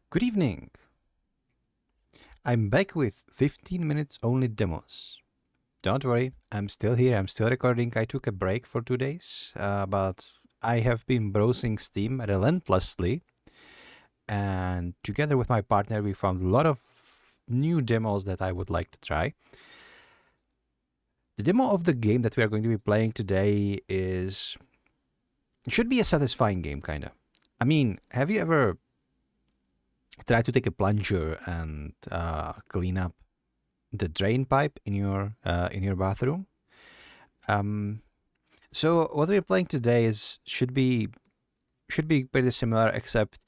Good evening. I'm back with 15 minutes only demos. Don't worry, I'm still here, I'm still recording. I took a break for 2 days, but I have been browsing Steam relentlessly, and together with my partner we found a lot of new demos that I would like to try. The demo of the game that we are going to be playing today should be a satisfying game, kinda. I mean, have you ever tried to take a plunger and clean up the drain pipe in your bathroom? So what we're playing today should be pretty similar, except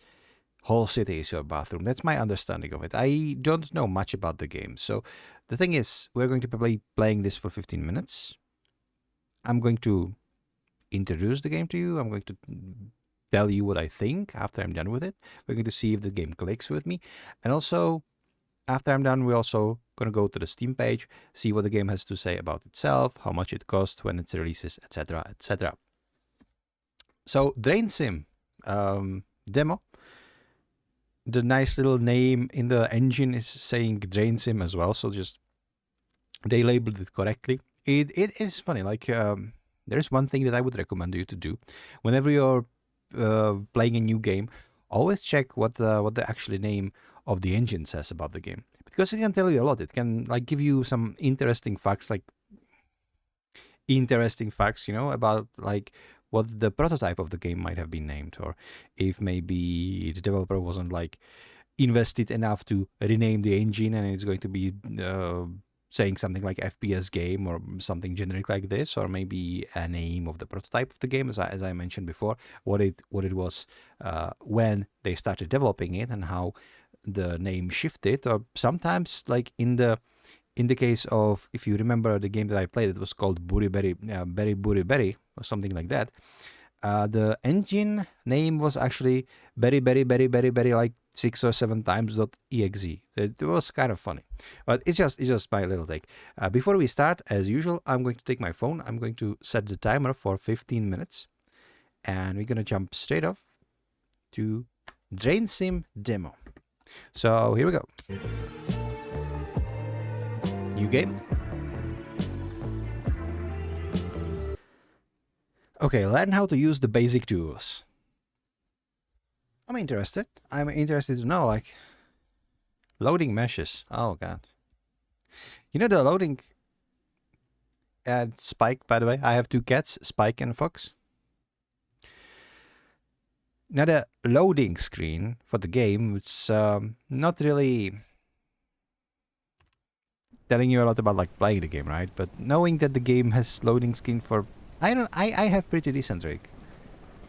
whole city is your bathroom. That's my understanding of it. I don't know much about the game, so the thing is, we're going to be playing this for 15 minutes. I'm going to introduce the game to you. I'm going to tell you what I think after I'm done with it. We're going to see if the game clicks with me. And also, after I'm done, we're also going to go to the Steam page, see what the game has to say about itself, how much it costs when it releases, etc., etc. So, DrainSim demo. The nice little name in the engine is saying DrainSim as well, so just they labeled it correctly. It is funny, like there's one thing that I would recommend you to do whenever you're playing a new game. Always check what the actual name of the engine says about the game, because it can tell you a lot. It can like give you some interesting facts, you know, about like what the prototype of the game might have been named, or if maybe the developer wasn't like invested enough to rename the engine and it's going to be saying something like FPS game or something generic like this, or maybe a name of the prototype of the game, as I mentioned before, what it was when they started developing it and how the name shifted. Or sometimes, like in the case of, if you remember the game that I played, it was called Berry Berry or something like that. The engine name was actually Berry like 6 or 7 times .exe. It was kind of funny, but it's just my little take. Before we start, as usual, I'm going to take my phone. I'm going to set the timer for 15 minutes, and we're gonna jump straight off to DrainSim demo. So here we go. New game. Okay, learn how to use the basic tools. I'm interested to know, like, loading meshes. Oh god. You know the loading and Spike, by the way. I have 2 cats, Spike and Fox. Now the loading screen for the game, it's not really telling you a lot about like playing the game, right? But knowing that the game has loading screen for, I have pretty decent rig,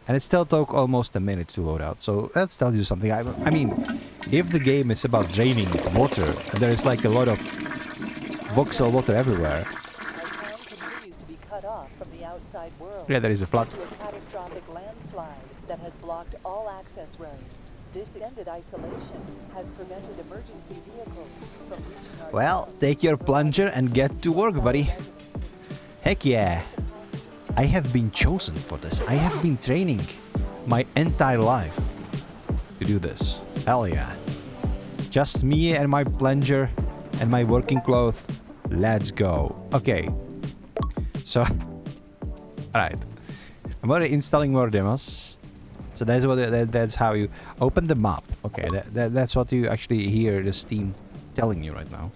and it still took almost a minute to load out. So that tells you something. I mean, if the game is about draining water and there is like a lot of voxel water everywhere. Yeah, there is a flood. A catastrophic landslide that has blocked all access roads. This extended isolation has prevented emergency vehicles from reaching our... Well, take your plunger and get to work, buddy. Heck yeah. I have been chosen for this. I have been training my entire life to do this. Hell yeah. Just me and my plunger and my working clothes. Let's go. Okay. So, alright. I'm already installing more demos. So that's how you open the map. Okay, that's what you actually hear the Steam telling you right now.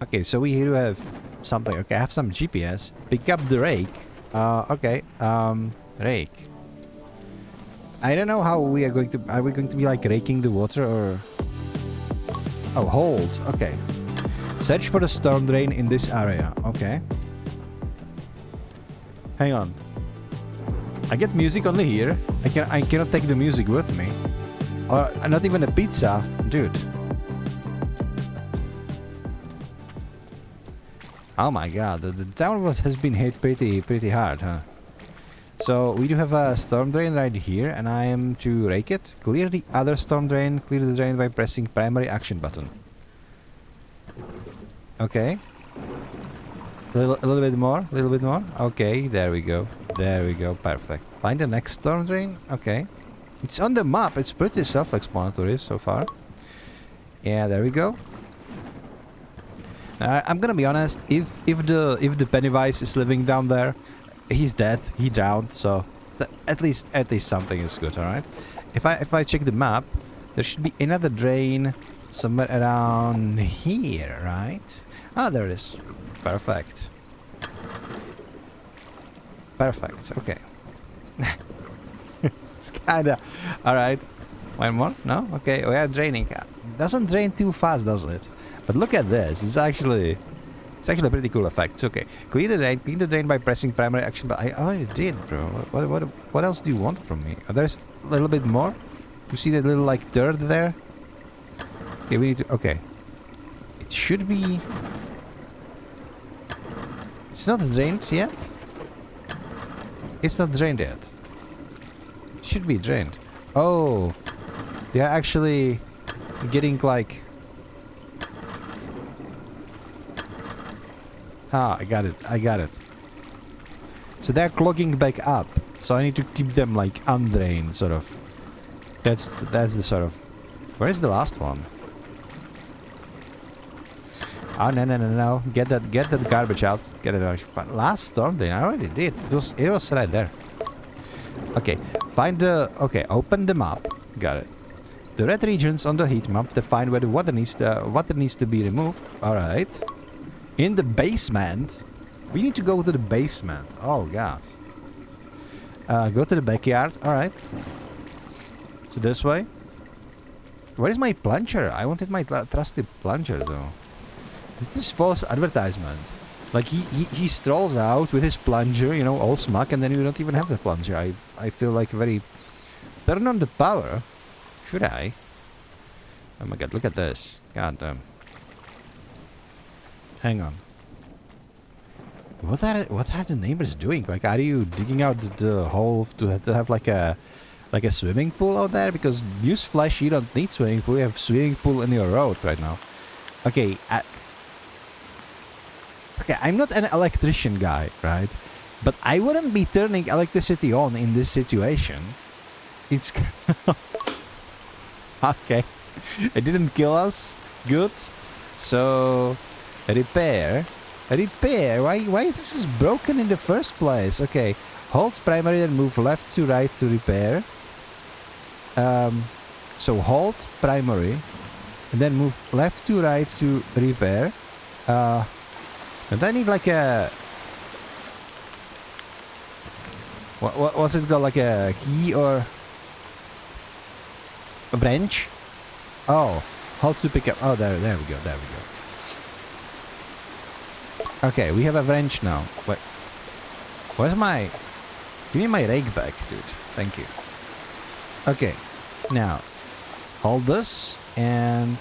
Okay, so we here have something. Okay, I have some GPS. Pick up the rake. Okay, rake. I don't know how we are going to. Are we going to be like raking the water or? Oh, hold. Okay. Search for the storm drain in this area. Okay. Hang on. I get music only here. I cannot take the music with me. Or not even a pizza, dude. Oh my god, the town has been hit pretty hard, huh? So we do have a storm drain right here, and I am to rake it. Clear the other storm drain. Clear the drain by pressing primary action button. Okay. A little bit more. Okay, there we go. Perfect. Find the next storm drain. Okay. It's on the map. It's pretty self-explanatory so far. Yeah, there we go. I'm gonna be honest. If the Pennywise is living down there, he's dead. He drowned. So at least something is good. All right. If I check the map, there should be another drain somewhere around here, right? Ah, there it is. Perfect. Perfect. Okay. It's kinda all right. One more? No? Okay, we are draining. Doesn't drain too fast, does it? But look at this. It's actually a pretty cool effect. It's okay. Clean the drain by pressing primary action. But I already did, bro. What else do you want from me? There's a little bit more. You see that little like dirt there? Okay, we need to. Okay. It should be. It's not drained yet. It's not drained yet. It should be drained. Oh. They are actually getting like... Ah, I got it. So they're clogging back up. So I need to keep them like undrained, sort of. That's the sort of... Where's the last one? Oh, no. Get that garbage out. Get it out. Last storm drain, I already did. It was right there. Okay, find the... Okay, open the map. Got it. The red regions on the heat map define where the water needs to be removed. Alright. In the basement. We need to go to the basement. Oh god. Go to the backyard. Alright. So this way. Where is my plunger? I wanted my trusty plunger though. This is false advertisement. Like he strolls out with his plunger, you know, all smack, and then you don't even have the plunger. I feel like very... Turn on the power. Should I? Oh my god, look at this. God damn. Hang on. What are the neighbors doing? Like, are you digging out the hole to have like a swimming pool out there? Because newsflash, you don't need swimming pool. You have swimming pool in your road right now. Okay. Okay, I'm not an electrician guy, right? But I wouldn't be turning electricity on in this situation. It's... Okay. It didn't kill us. Good. So... Repair. Why this is broken in the first place? Okay. Hold primary and move left to right to repair. So hold primary. And then move left to right to repair. And I need like a... What's it called? Like a key or... A branch? Oh, hold to pick up. Oh, there we go. Okay, we have a wrench now. Wait, where's my... Give me my rake back, dude. Thank you. Okay, now hold this and...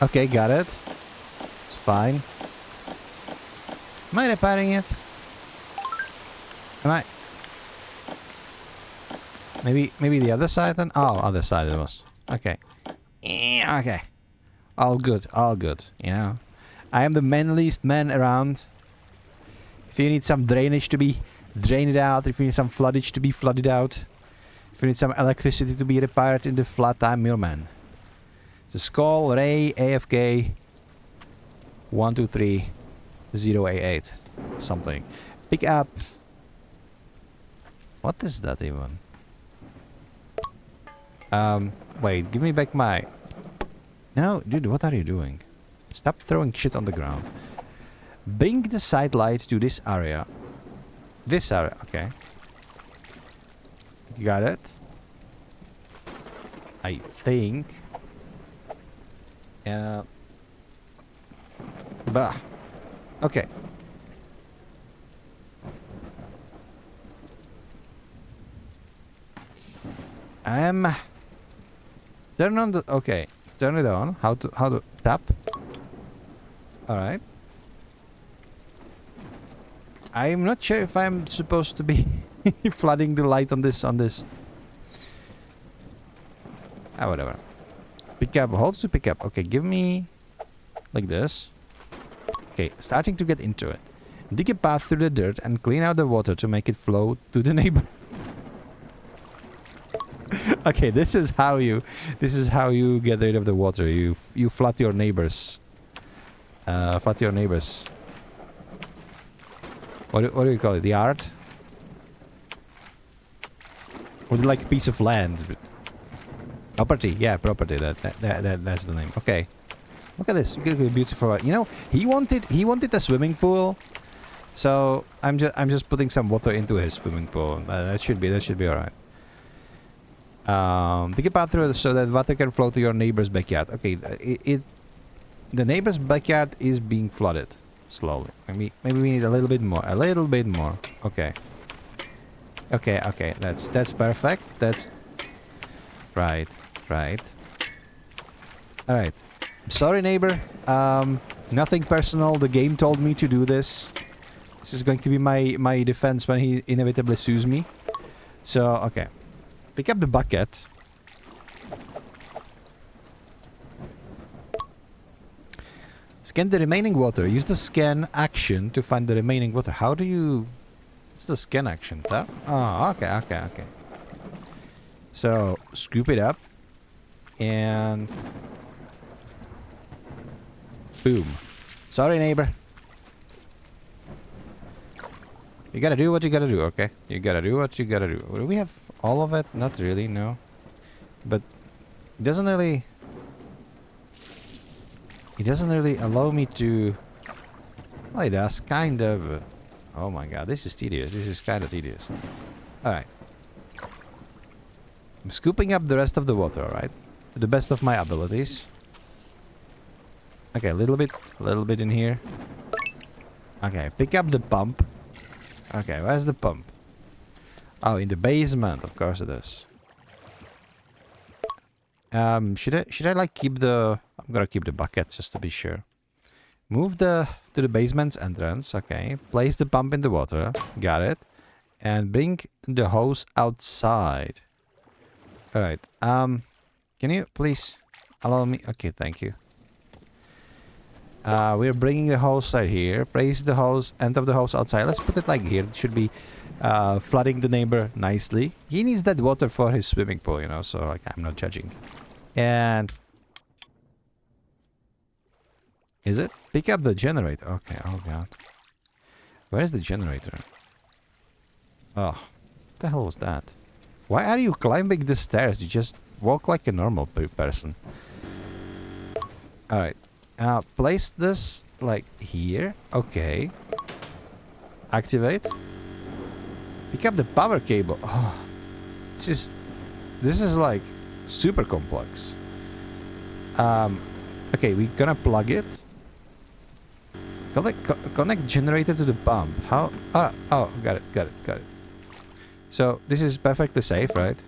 Okay, got it. It's fine. Am I repairing it? Am I... Maybe the other side then? Oh, other side it was. Okay. Okay. All good, you know. I am the manliest man around. If you need some drainage to be drained out, if you need some floodage to be flooded out, if you need some electricity to be repaired in the flood, I'm your man. So Skull, Ray, AFK, 123088. Something. Pick up. What is that even? Wait, give me back my... No, dude, what are you doing? Stop throwing shit on the ground. Bring the side lights to this area. This area, okay. Got it. I think. Bah. Okay. Turn on the... Okay. Turn it on. How to tap? Alright. I'm not sure if I'm supposed to be flooding the light on this. Ah, whatever. Pick up. Holds to pick up. Okay, give me... Like this. Okay, starting to get into it. Dig a path through the dirt and clean out the water to make it flow to the neighbor. Okay, this is how you get rid of the water. You flood your neighbors. Flood your neighbors. What do you call it? The art? Would like a piece of land? Property, yeah, property. That's the name. Okay, look at this. You get a beautiful. You know, he wanted a swimming pool, so I'm just putting some water into his swimming pool. That should be all right. Dig a path through so that water can flow to your neighbor's backyard. Okay, the neighbor's backyard is being flooded slowly. Maybe we need a little bit more. A little bit more. Okay. Okay. That's perfect. That's right. All right. Sorry, neighbor. Nothing personal. The game told me to do this. This is going to be my defense when he inevitably sues me. So okay. Pick up the bucket. Scan the remaining water. Use the scan action to find the remaining water. How do you... What's the scan action? Tap? Oh, okay. So, scoop it up. And... boom. Sorry, neighbor. You gotta do what you gotta do, okay? You gotta do what you gotta do. Do we have all of it? Not really, no. But... it doesn't really... It doesn't really allow me to... Well, it does, kind of. Oh my god, this is tedious. This is kind of tedious. Alright. I'm scooping up the rest of the water, alright? To the best of my abilities. Okay, a little bit in here. Okay, pick up the pump. Okay, where's the pump? Oh, in the basement, of course it is. Should I like keep the... I'm gonna keep the bucket just to be sure. Move to the basement's entrance. Okay. Place the pump in the water. Got it. And bring the hose outside. Alright. Can you please allow me? Okay, thank you. We're bringing the hose right here. Place the hose, end of the hose outside. Let's put it like here. It should be flooding the neighbor nicely. He needs that water for his swimming pool, you know, so like I'm not judging. And... is it? Pick up the generator. Okay, oh god. Where is the generator? Oh, what the hell was that? Why are you climbing the stairs? You just walk like a normal person. Alright. Place this like here. Okay. Activate. Pick up the power cable. Oh, this is like super complex. Okay, we're gonna plug it. Connect generator to the pump. How? Oh, got it. So this is perfectly safe, right?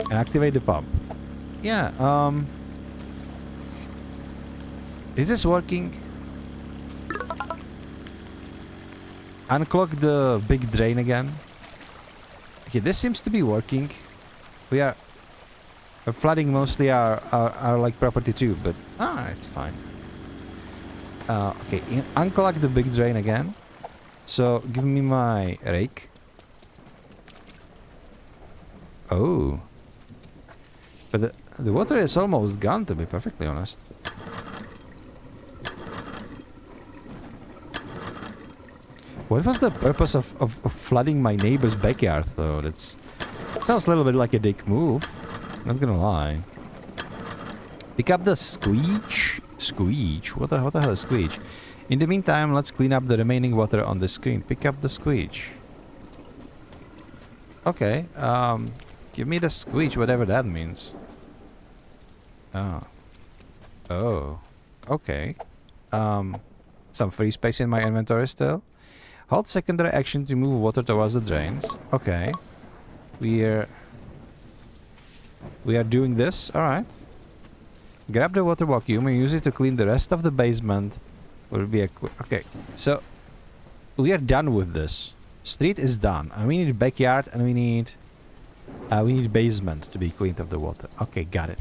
And activate the pump. Yeah. Is this working? Unclog the big drain again. Okay, this seems to be working. We are flooding mostly our like property too, but it's fine. Okay, unclog the big drain again. So give me my rake. Oh, but the water is almost gone, to be perfectly honest. What was the purpose of flooding my neighbor's backyard, though? That sounds a little bit like a dick move. Not gonna lie. Pick up the squeege. Squeege? What the hell is squeege? In the meantime, let's clean up the remaining water on the screen. Pick up the squeege. Okay. Give me the squeege, whatever that means. Oh. Okay. Some free space in my inventory still. Hold secondary action to move water towards the drains. Okay. We are doing this. Alright. Grab the water vacuum and use it to clean the rest of the basement. Will be a quick... Okay. So, we are done with this. Street is done. And we need backyard and we need basement to be cleaned of the water. Okay, got it.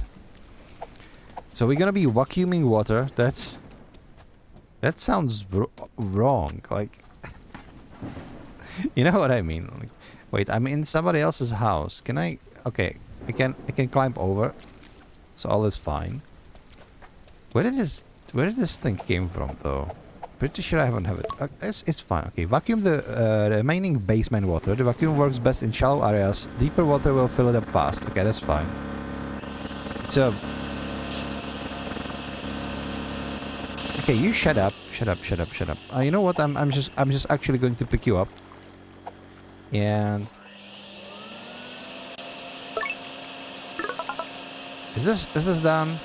So we're gonna be vacuuming water. That sounds wrong. Like... You know what I mean? Like, wait, I'm in somebody else's house. Can I? Okay, I can climb over, so all is fine. Where did this thing came from though? Pretty sure I haven't have it. It's fine. Okay, vacuum the remaining basement water. The vacuum works best in shallow areas. Deeper water will fill it up fast. Okay, that's fine. So, okay, you shut up. Shut up. Shut up. Shut up. You know what? I'm just actually going to pick you up. And is this done?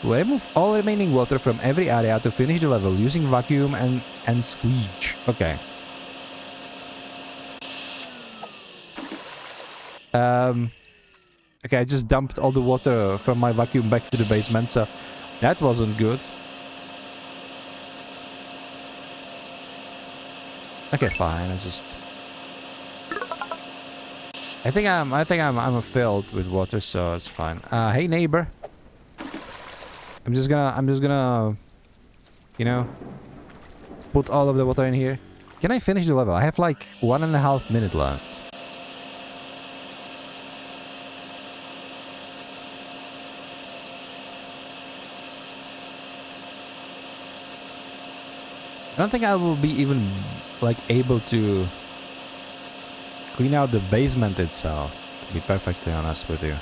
Remove all remaining water from every area to finish the level using vacuum and squeege. Okay. Okay, I just dumped all the water from my vacuum back to the basement, so that wasn't good. Okay, fine. I think I'm filled with water, so it's fine. Hey neighbor. I'm just gonna, you know, put all of the water in here. Can I finish the level? I have like 1.5 minutes left. I don't think I will be even like able to clean out the basement itself, to be perfectly honest with you.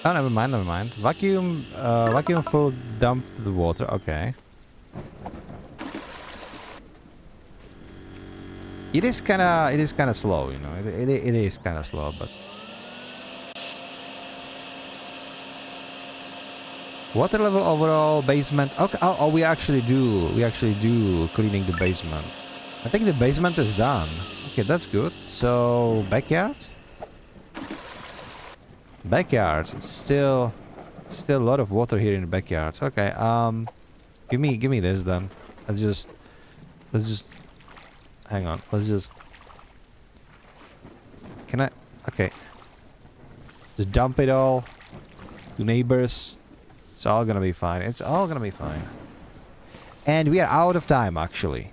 Oh, never mind, never mind. Vacuum full dumped the water. Okay. It is kind of slow, you know. It is kind of slow, but water level overall basement. Okay. Oh, we actually do cleaning the basement. I think the basement is done. Okay, that's good. So backyard. Backyard. Still a lot of water here in the backyard. Okay. Give me this then. Let's just hang on. Can I? Okay. Just dump it all to neighbors. It's all gonna be fine. It's all gonna be fine. And we are out of time, actually.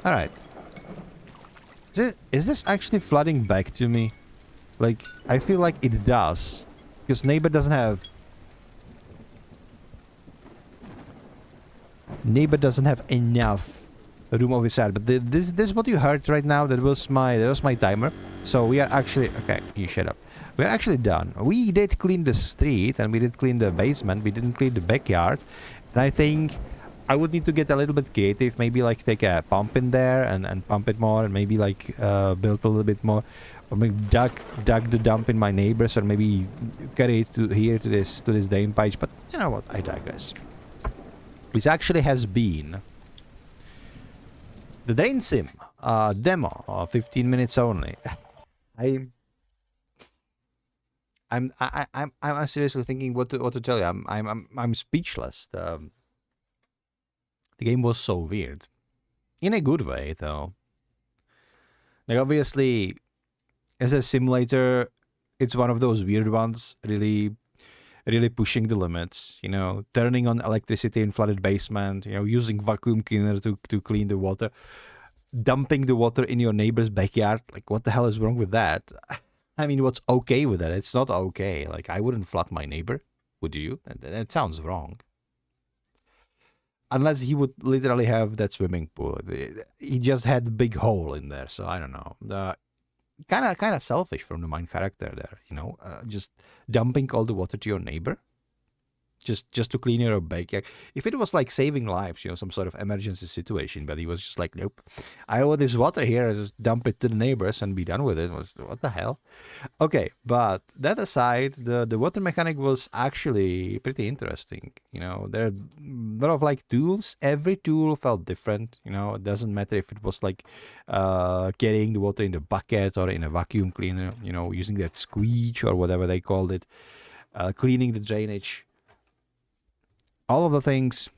Alright. Is this actually flooding back to me? Like, I feel like it does. Because Neighbour doesn't have... Neighbour doesn't have enough room over his side. But this is what you heard right now. That was my timer. So we are actually... Okay, you shut up. We're actually done. We did clean the street and we did clean the basement. We didn't clean the backyard. And I think I would need to get a little bit creative. Maybe like take a pump in there and pump it more. And maybe like build a little bit more. Or maybe dug the dump in my neighbors. Or maybe carry it to here to this drain pipes. But you know what? I digress. This actually has been the DrainSim demo of 15 minutes only. I'm seriously thinking what to tell you. I'm speechless. The game was so weird, in a good way though. Like obviously, as a simulator, it's one of those weird ones. Really pushing the limits. You know, turning on electricity in flooded basement. You know, using vacuum cleaner to clean the water, dumping the water in your neighbor's backyard. Like, what the hell is wrong with that? I mean, what's okay with that? It's not okay. Like, I wouldn't flood my neighbor. Would you? That sounds wrong. Unless he would literally have that swimming pool. He just had a big hole in there. So, I don't know. Kind of selfish from the main character there, you know? Just dumping all the water to your neighbor. Just to clean your backyard. If it was like saving lives, you know, some sort of emergency situation, but he was just like, nope. I owe this water here, I just dump it to the neighbors and be done with it. What the hell? Okay, but that aside, the water mechanic was actually pretty interesting. You know, there are a lot of like tools. Every tool felt different. You know, it doesn't matter if it was like carrying the water in the bucket or in a vacuum cleaner, you know, using that squeege or whatever they called it, cleaning the drainage. All of the things,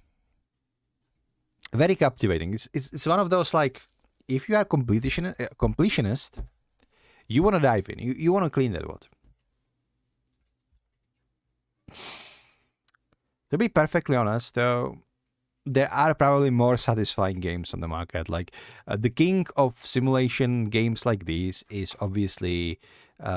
very captivating. It's one of those, like, if you are completionist, you want to dive in. You want to clean that water. To be perfectly honest, though, there are probably more satisfying games on the market. Like the king of simulation games like these is obviously what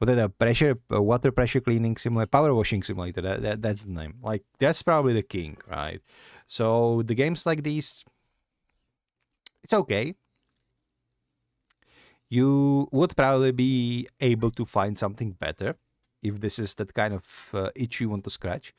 are the water pressure cleaning simulator, power washing simulator. That's the name. Like that's probably the king, right? So the games like these, it's okay. You would probably be able to find something better if this is that kind of itch you want to scratch.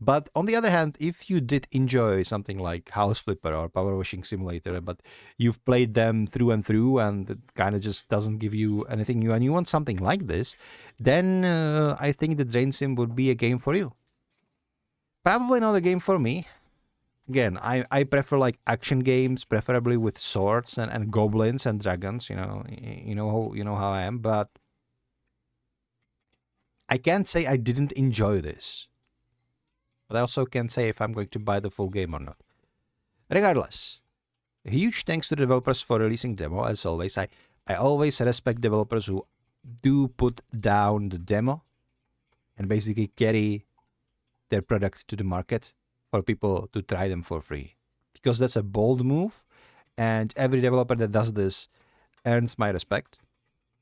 But on the other hand, if you did enjoy something like House Flipper or Power Washing Simulator, but you've played them through and through and it kind of just doesn't give you anything new and you want something like this, then I think the DrainSim would be a game for you. Probably not a game for me. Again, I prefer like action games, preferably with swords and goblins and dragons. You know how I am, but I can't say I didn't enjoy this. But I also can't say if I'm going to buy the full game or not. Regardless, a huge thanks to the developers for releasing demo. As always, I always respect developers who do put down the demo and basically carry their product to the market for people to try them for free, because that's a bold move, and every developer that does this earns my respect.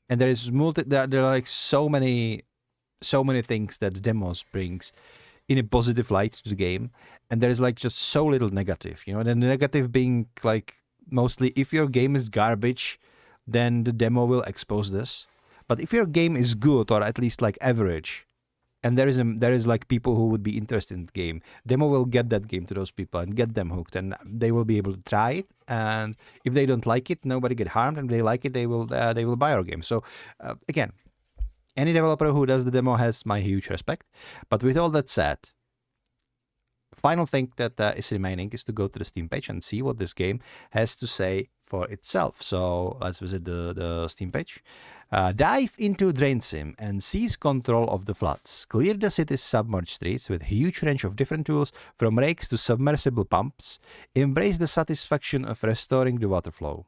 And there is there are like so many things that demos brings in a positive light to the game, and there is like just so little negative, and the negative being like mostly if your game is garbage, then the demo will expose this. But if your game is good or at least like average, and there is like people who would be interested in the game, demo will get that game to those people and get them hooked, and they will be able to try it. And if they don't like it, nobody get harmed, and if they like it, they will buy our game. So again, any developer who does the demo has my huge respect. But with all that said, final thing that is remaining is to go to the Steam page and see what this game has to say for itself. So let's visit the Steam page. Dive into DrainSim and seize control of the floods. Clear the city's submerged streets with a huge range of different tools, from rakes to submersible pumps. Embrace the satisfaction of restoring the water flow.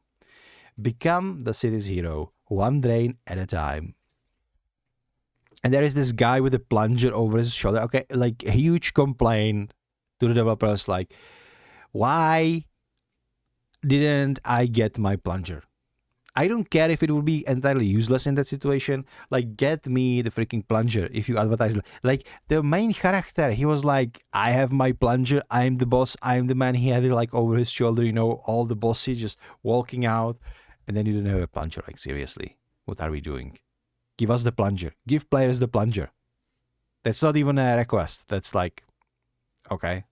Become the city's hero, one drain at a time. And there is this guy with a plunger over his shoulder. Okay, like a huge complaint to the developers, like, why didn't I get my plunger? I don't care if it would be entirely useless in that situation. Like, get me the freaking plunger if you advertise. Like, the main character, he was like, I have my plunger, I'm the boss, I'm the man. He had it like over his shoulder, all the bossy just walking out. And then you don't have a plunger. Like, seriously, what are we doing? Give us the plunger. Give players the plunger. That's not even a request. That's like, okay.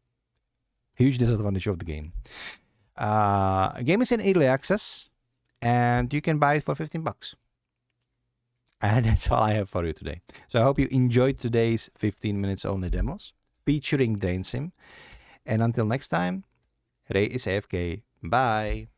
Huge disadvantage of the game. Game is in early access, and you can buy it for $15. And that's all I have for you today. So I hope you enjoyed today's 15 minutes only demos featuring DrainSim. And until next time, Ray is AFK. Bye.